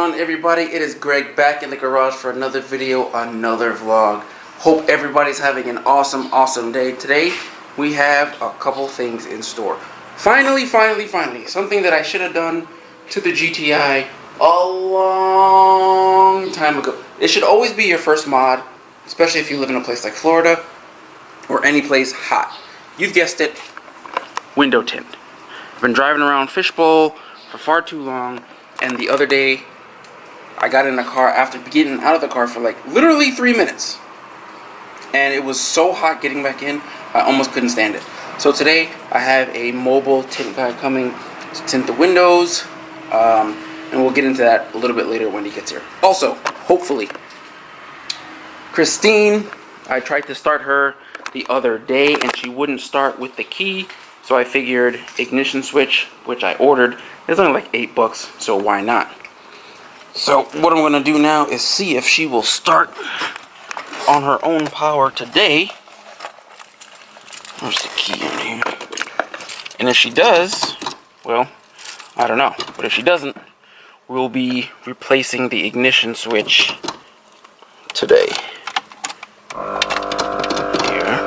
on, everybody? It is Greg back in the garage for another video, another vlog. Hope everybody's having an awesome day. Today we have a couple things in store. Finally, something that I should have done to the GTI a long time ago. It should always be your first mod, especially if you live in a place like Florida or any place hot. You've guessed it, window tint. I've been driving around Fishbowl for far too long, and the other day I got in the car after getting out of the car for like literally 3 minutes, and it was so hot getting back in I almost couldn't stand it. So today I have a mobile tint guy coming to tint the windows, and we'll get into that a little bit later when he gets here. Also, hopefully, Christine, I tried to start her the other day and she wouldn't start with the key, so I figured ignition switch, which I ordered, is only like $8, so why not? So what I'm going to do now is see if she will start on her own power today. Where's the key in here? And if she does, well, I don't know. But if she doesn't, we'll be replacing the ignition switch today. Here.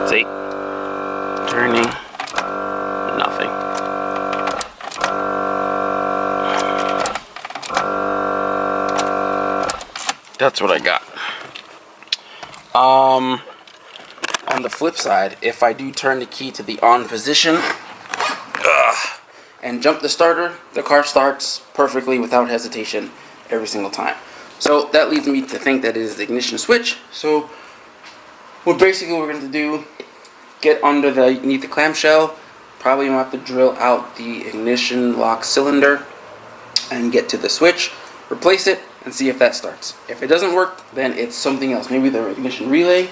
See? Turning. Nothing. That's what I got. On the flip side, if I do turn the key to the on position and jump the starter, the car starts perfectly without hesitation every single time. So that leads me to think that it is the ignition switch. So what basically we're going to do, get underneath the clamshell, probably gonna have to drill out the ignition lock cylinder and get to the switch, replace it, and see if that starts. If it doesn't work, then it's something else, maybe the ignition relay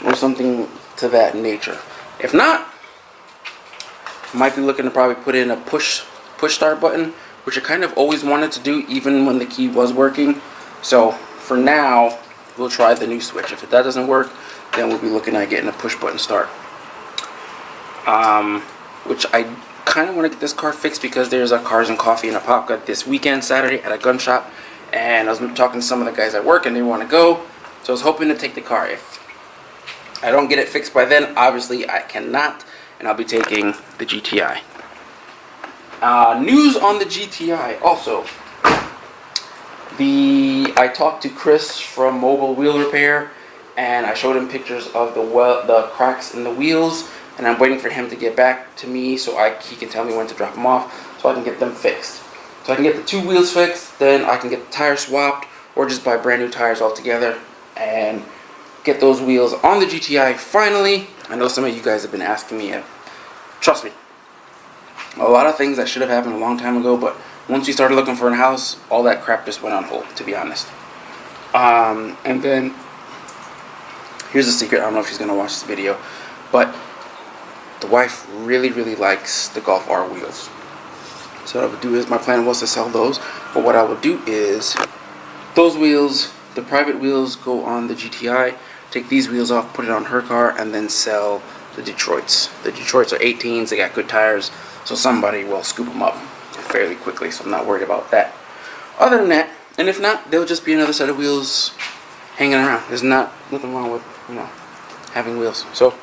or something to that nature. If not, I might be looking to probably put in a push start button, which I kind of always wanted to do even when the key was working. So for now, we'll try the new switch. If that doesn't work, then we'll be looking at getting a push button start. Which I kind of want to get this car fixed because there's a Cars and Coffee and a Popka this weekend, Saturday, at a gun shop. And I was talking to some of the guys at work and they want to go. So I was hoping to take the car. If I don't get it fixed by then, obviously I cannot, and I'll be taking the GTI. News on the GTI also. I talked to Chris from Mobile Wheel Repair, and I showed him pictures of the cracks in the wheels, and I'm waiting for him to get back to me so he can tell me when to drop them off so I can get them fixed. So I can get the 2 wheels fixed, then I can get the tires swapped, or just buy brand new tires altogether and get those wheels on the GTI finally. I know some of you guys have been asking me, trust me, a lot of things that should have happened a long time ago, but once you started looking for a house, all that crap just went on hold, to be honest. And then, here's a secret, I don't know if she's going to watch this video, but the wife really likes the Golf R wheels. So what I would do is, my plan was to sell those, but what I would do is, those wheels, the private wheels, go on the GTI, take these wheels off, put it on her car, and then sell the Detroits. The Detroits are 18s, they got good tires, so somebody will scoop them up fairly quickly, so I'm not worried about that. Other than that, and if not, they'll just be another set of wheels hanging around. There's nothing wrong with, having wheels. So,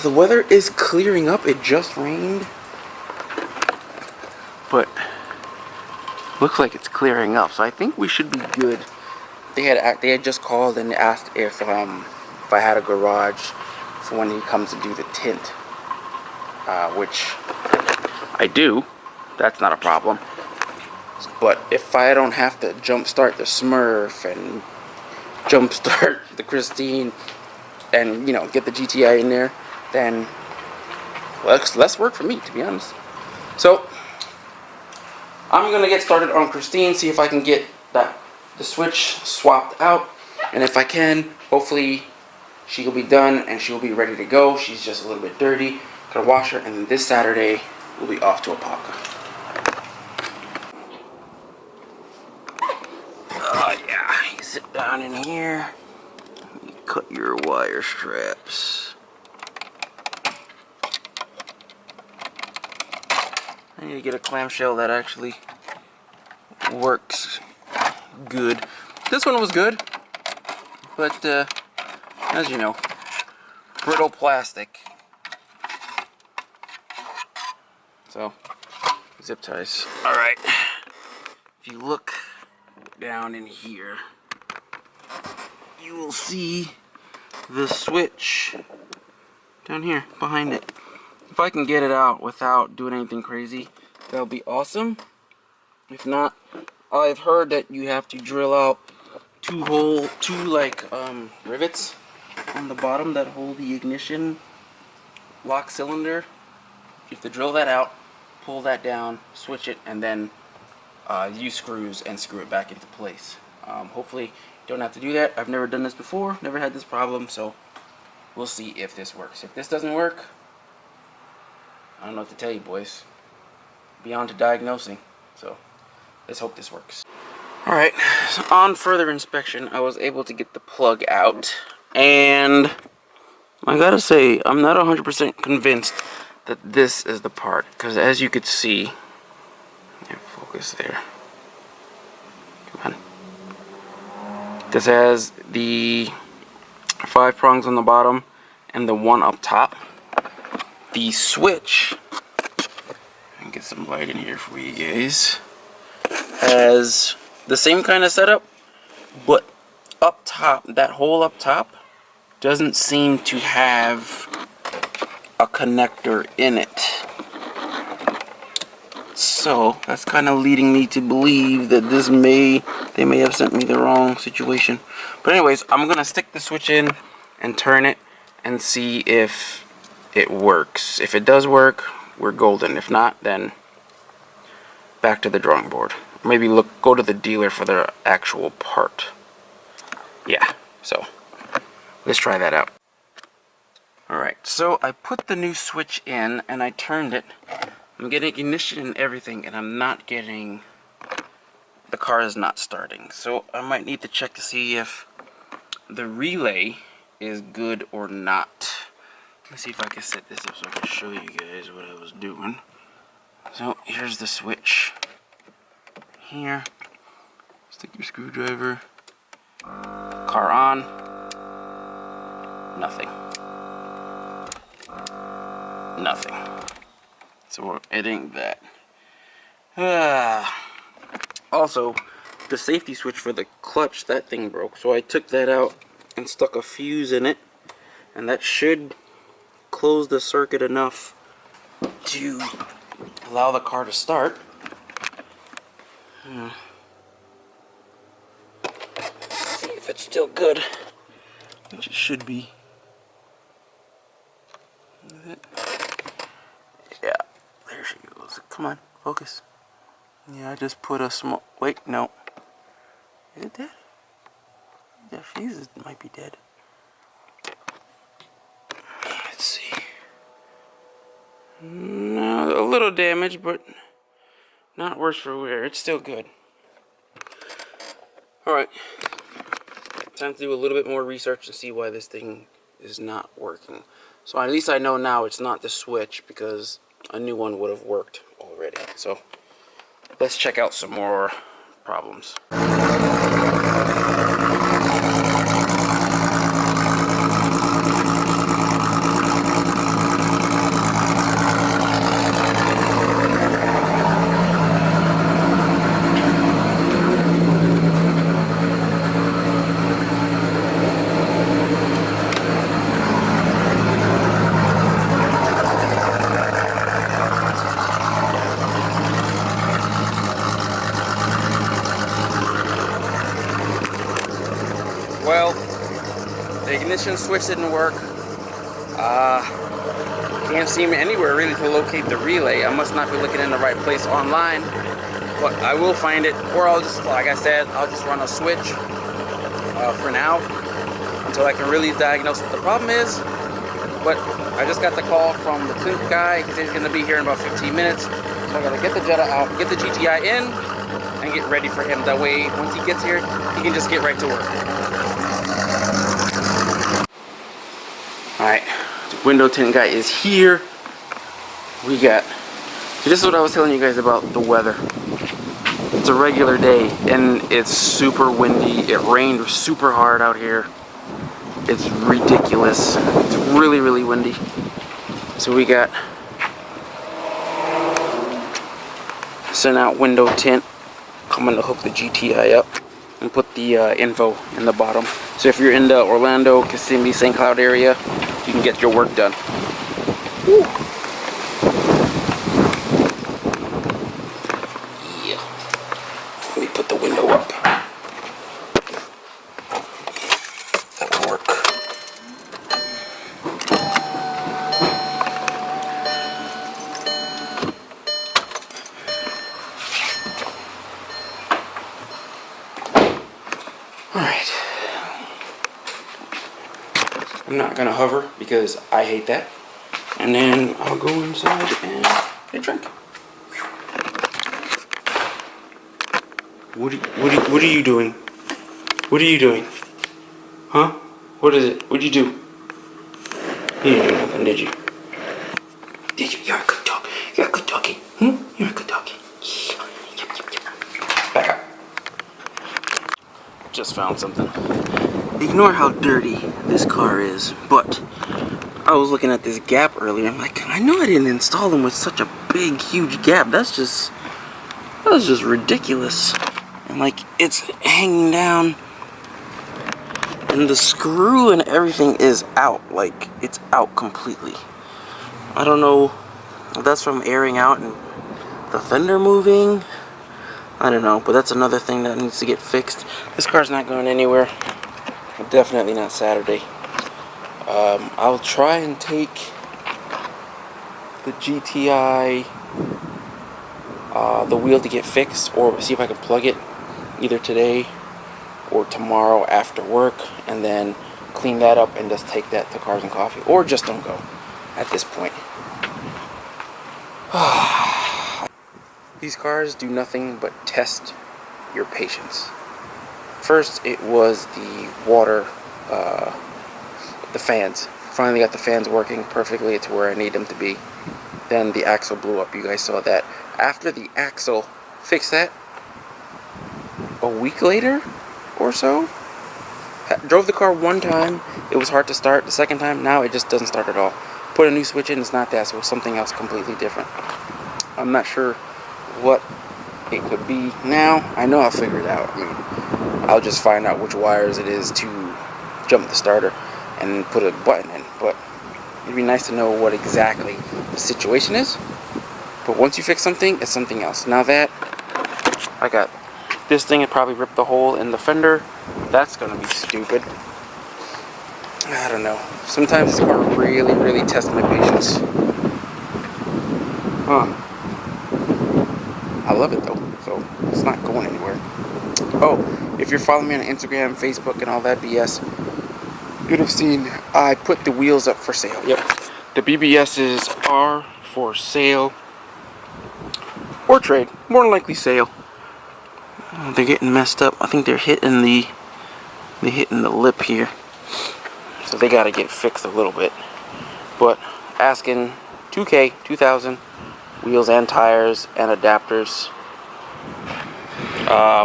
the weather is clearing up. It just rained, but looks like it's clearing up, so I think we should be good. They had just called and asked if I had a garage for when he comes to do the tint, which I do. That's not a problem. But if I don't have to jumpstart the Smurf and jumpstart the Christine and get the GTI in there, then less work for me, to be honest. So I'm gonna get started on Christine, see if I can get the switch swapped out, and if I can, hopefully she'll be done and she'll be ready to go. She's just a little bit dirty. Gonna wash her, and then this Saturday we'll be off to a Popka. Oh yeah, you sit down in here. You cut your wire straps. I need to get a clamshell that actually works good. This one was good, but as you know, brittle plastic. So, zip ties. Alright, if you look down in here, you will see the switch down here behind it. If I can get it out without doing anything crazy, that'll be awesome. If not, I've heard that you have to drill out two rivets on the bottom that hold the ignition lock cylinder. You have to drill that out, pull that down, switch it, and then use screws and screw it back into place. Hopefully you don't have to do that. I've never done this before, never had this problem, so we'll see if this works. If this doesn't work, I don't know what to tell you, boys. Beyond to diagnosing. So let's hope this works. Alright, so on further inspection, I was able to get the plug out, and I gotta say, I'm not 100% convinced that this is the part, because as you could see, focus there. Come on. This has the 5 prongs on the bottom and the 1 up top. The switch, I can get some light in here for you guys, has the same kind of setup, but up top, that hole up top doesn't seem to have a connector in it. So that's kind of leading me to believe that they may have sent me the wrong situation. But anyways, I'm gonna stick the switch in and turn it and see if it works. If it does work, we're golden. If not, then back to the drawing board. Maybe go to the dealer for the actual part. Yeah, so let's try that out. Alright, so I put the new switch in and I turned it. I'm getting ignition and everything, and I'm not getting, the car is not starting. So I might need to check to see if the relay is good or not. Let me see if I can set this up so I can show you guys what I was doing. So here's the switch. Here, stick your screwdriver. Car on. Nothing. Nothing. So it ain't that. Also, the safety switch for the clutch, that thing broke. So I took that out and stuck a fuse in it, and that should close the circuit enough to allow the car to start. See if it's still good, which it should be. Yeah, there she goes. Come on, focus. Yeah, I just put a small. Wait, no. Is it dead? The fuse might be dead. Let's see. No, a little damage, but not worse for wear. It's still good. Alright. Time to do a little bit more research and see why this thing is not working. So at least I know now it's not the switch, because a new one would have worked already. So let's check out some more problems. Well, the ignition switch didn't work. Can't see me anywhere really to locate the relay. I must not be looking in the right place online, but I will find it. Or I'll just, like I said, I'll just run a switch for now until I can really diagnose what the problem is. But I just got the call from the tint guy. He said he's going to be here in about 15 minutes. So I got to get the Jetta out, get the GTI in, and get ready for him. That way, once he gets here, he can just get right to work. Alright, the window tint guy is here. So this is what I was telling you guys about the weather. it's a regular day and it's super windy. It rained super hard out here. It's ridiculous. It's really, really windy. So we got sent out window tint. I'm gonna hook the GTI up and put the info in the bottom. So if you're in the Orlando, Kissimmee, St. Cloud area, you can get your work done. Woo. Yeah. Let me put the window up. That'll work. Alright. I'm not gonna hover because I hate that. And then I'll go inside and get a drink. What are you doing? What are you doing? Huh? What is it? What'd you do? You didn't do nothing, did you? Did you? You're a good dog. You're a good doggy. Hmm? You're a good doggy. Back up. Just found something. Ignore how dirty this car is, but I was looking at this gap earlier. I'm like, I know I didn't install them with such a big, huge gap. That was just ridiculous. And like, it's hanging down, and the screw and everything is out. Like, it's out completely. I don't know if that's from airing out and the fender moving. I don't know, but that's another thing that needs to get fixed. This car's not going anywhere. Definitely not Saturday. I'll try and take the GTI, the wheel to get fixed, or see if I can plug it either today or tomorrow after work, and then clean that up and just take that to Cars and Coffee, or just don't go at this point. These cars do nothing but test your patience. First, it was the water, the fans. Finally got the fans working perfectly to where I need them to be. Then the axle blew up. You guys saw that. After the axle fixed that, a week later or so, drove the car one time. It was hard to start. The second time, now it just doesn't start at all. Put a new switch in, it's not that, so it's something else completely different. I'm not sure what it could be now. I know I'll figure it out. I mean, I'll just find out which wires it is to jump the starter and put a button in. But it'd be nice to know what exactly the situation is. But once you fix something, it's something else. Now that I got this thing, it probably ripped the hole in the fender. That's gonna be stupid. I don't know. Sometimes this car really, really tests my patience. I love it though, so it's not going anywhere. Oh, if you're following me on Instagram, Facebook, and all that BS, you'd have seen I put the wheels up for sale. Yep, the BBSs are for sale or trade. More than likely sale. They're getting messed up. I think they're hitting the lip here, so they gotta get fixed a little bit. But asking $2,000, $2,000. Wheels and tires and adapters.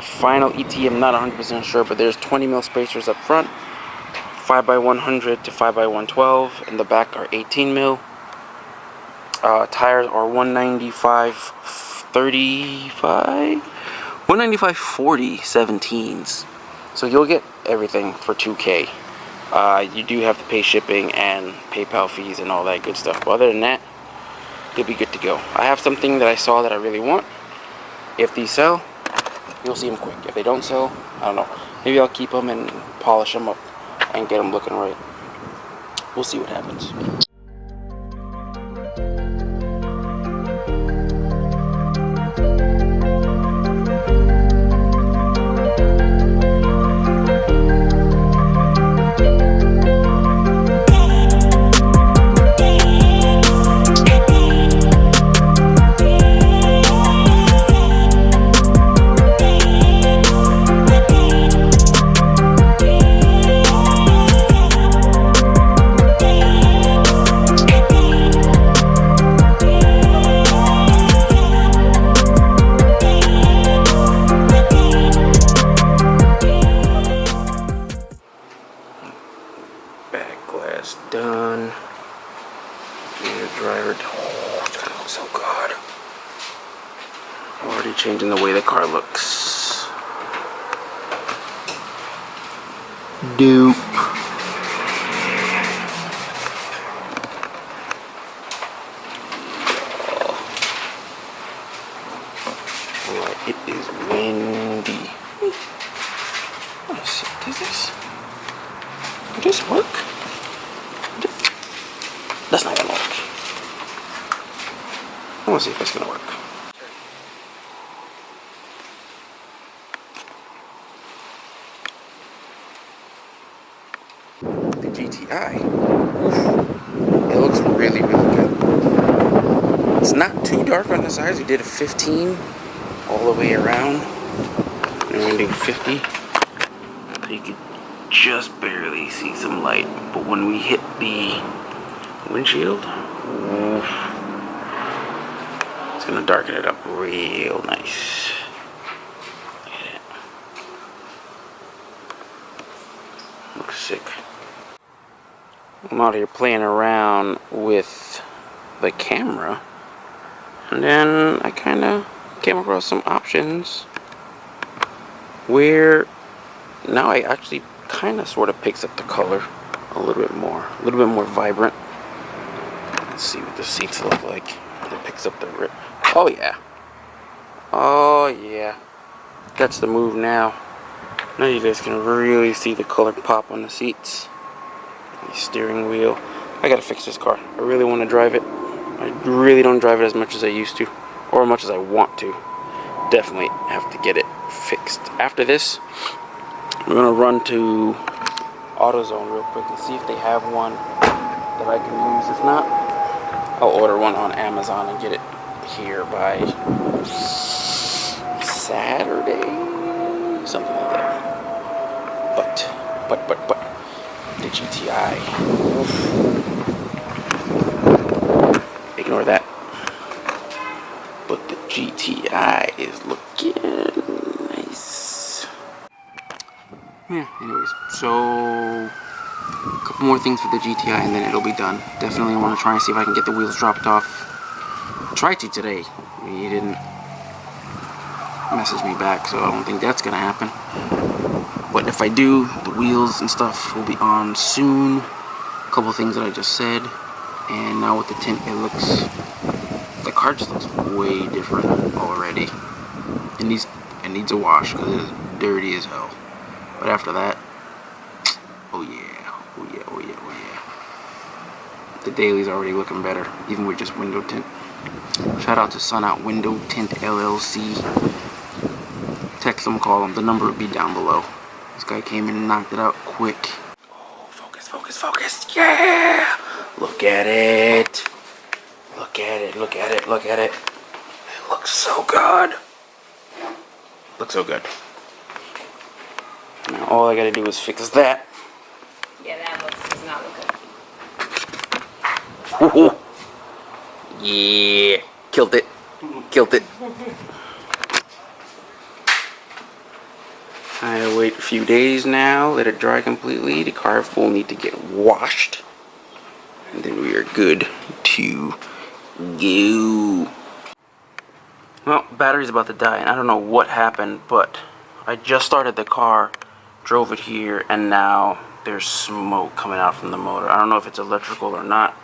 Final ET, I'm not 100% sure, but there's 20 mil spacers up front, 5x100 to 5x112, and the back are 18 mil. Tires are 195 35, 195 40 17s. So you'll get everything for $2K. You do have to pay shipping and PayPal fees and all that good stuff. But other than that, you'll be good to go. I have something that I saw that I really want. If these sell, you'll see them quick. If they don't sell, I don't know. Maybe I'll keep them and polish them up and get them looking right. We'll see what happens. changing the way the car looks. Dope. Oh, it is windy. Let's see, does this work? That's not gonna work. I wanna see if that's gonna work. The GTI. It looks really, really good. It's not too dark on the sides. We did a 15 all the way around. And we're gonna do 50. So you could just barely see some light. But when we hit the windshield, it's gonna darken it up real nice. Look at it. Looks sick. I'm out here playing around with the camera, and then I kind of came across some options where now I actually kind of sort of picks up the color a little bit more vibrant. Let's see what the seats look like. It picks up the rip. Oh yeah. Oh yeah. That's the move now. Now you guys can really see the color pop on the seats. The steering wheel. I gotta fix this car. I really want to drive it. I really don't drive it as much as I used to, or as much as I want to. Definitely have to get it fixed. After this, we're gonna run to AutoZone real quick and see if they have one that I can use. If not, I'll order one on Amazon and get it here by Saturday, something like that. But the GTI. Ignore that. But the GTI is looking nice. Yeah, anyways, so a couple more things for the GTI and then it'll be done. Definitely want to try and see if I can get the wheels dropped off. I tried to today. He didn't message me back, so I don't think that's gonna happen. But if I do, the wheels and stuff will be on soon. A couple things that I just said. And now with the tint, the car just looks way different already. It needs a wash because it is dirty as hell. But after that, oh yeah, oh yeah, oh yeah, oh yeah. The daily's already looking better, even with just window tint. Shout out to Sun Out Window Tint LLC. Text them, call them. The number will be down below. This guy came in and knocked it out quick. Oh, focus, focus, focus. Yeah! Look at it. Look at it, look at it, look at it. It looks so good. Looks so good. Now all I gotta do is fix that. Yeah, that does not look good. Ooh. Yeah. Killed it. Killed it. I wait a few days now, let it dry completely. The car will need to get washed. And then we are good to go. Well, battery's about to die, and I don't know what happened, but I just started the car, drove it here, and now there's smoke coming out from the motor. I don't know if it's electrical or not.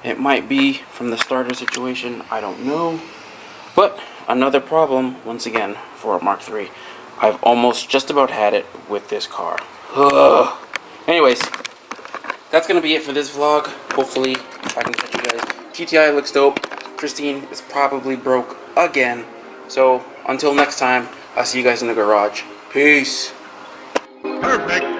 It might be from the starter situation, I don't know. But another problem, once again, for a Mark III. I've almost just about had it with this car. Ugh. Anyways, that's going to be it for this vlog. Hopefully, I can catch you guys. GTI looks dope. Christine is probably broke again. So, until next time, I'll see you guys in the garage. Peace. Perfect.